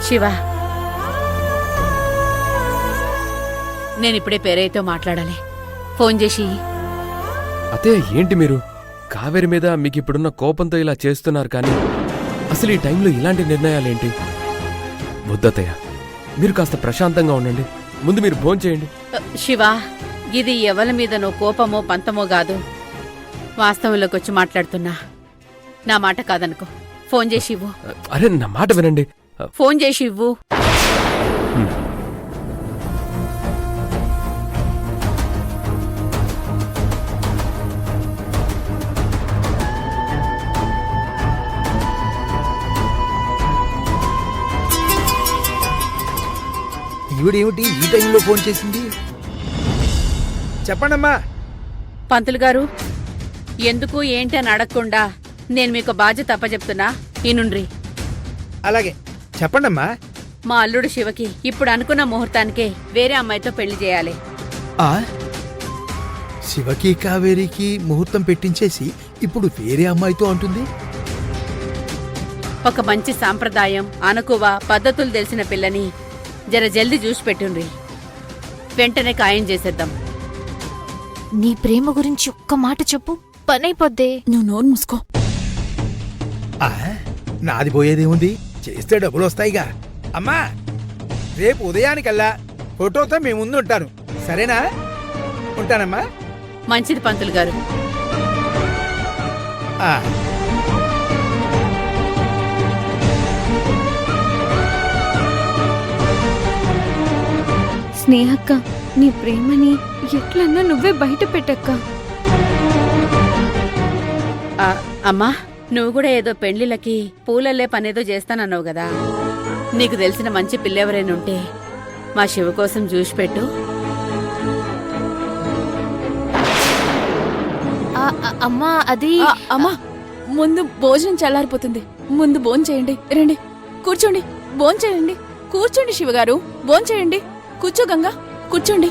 శివ, నేనిప్పుడే పేరయ్యతో మాట్లాడాలి. ఫోన్ చేసి. అతే ఏంటి మీరు కావేరి మీద మీకిప్పుడున్న కోపంతో ఇలా చేస్తున్నారు, కానీ అసలు ఈ టైంలో ఇలాంటి నిర్ణయాలేంటి? వద్దతయ్య, మీరు కాస్త ప్రశాంతంగా ఉండండి. ముందు మీరు భోంచేయండి. శివ, ఇది ఎవరి మీదనో కోపమో పంతమో కాదు, వాస్తవంలోకి వచ్చి మాట్లాడుతున్నా. నా మాట కాదనుకో. ఫోన్ చేసి ఇవ్వు. అరే నా మాట వినండి. ఫోన్ చేసి ఇవ్వు. ఈవిడేమిటి ఈ టైంలో ఫోన్ చేసింది? చెప్పండమ్మా. పంతులు గారు, ఎందుకు ఏంటి అని అడగకుండా నేను మీకు బాధ్యత అప్పచెప్తున్నా. ఈనుండ్రి. అలాగే చెప్పండమ్మా. మా అల్లుడు శివకి ఇప్పుడు అనుకున్న ముహూర్తానికే వేరే అమ్మాయితో పెళ్లి చేయాలి. ఆ శివకి కావేరికి ముహూర్తం పెట్టించేసి ఇప్పుడు వేరే అమ్మాయితో అంటుంది. ఒక మంచి సాంప్రదాయం, అనుకువ, పద్ధతులు తెలిసిన పిల్లని జర జల్దీ చూసి పెట్టుండ్రి. వెంటనే ఖాయం చేసేద్దాం. నీ ప్రేమ గురించి ఒక్క మాట చెప్పు, పనైపోద్దే. నువ్వు నోరు మూసుకో. నాది పోయేదేముంది, చేస్తే డబ్బులు వస్తాయిగా. అమ్మా, రేపు ఉదయానికల్లా ఫోటోతో మీ ముందు ఉంటాను, సరేనా? ఉంటానమ్మా. మంచిది పంతులు గారు. స్నేహక్క, నీ ప్రేమని ఎట్లన్నా నువ్వే బయట పెట్టక్క. అమ్మా, నువ్వు కూడా ఏదో పెళ్లిళ్ళకి పూలల్లే పనేదో చేస్తానన్నావు కదా. నీకు తెలిసిన మంచి పిల్లెవరైనా ఉంటే మా శివ కోసం చూసి పెట్టు. అమ్మా, అది అమ్మా, ముందు భోజనం చల్లారిపోతుంది. ముందు భోంచేయండి. రండి, కూర్చోండి. భోంచేయండి. కూర్చోండి శివగారు, భోంచేయండి. కూర్చో గంగా, కూర్చోండి.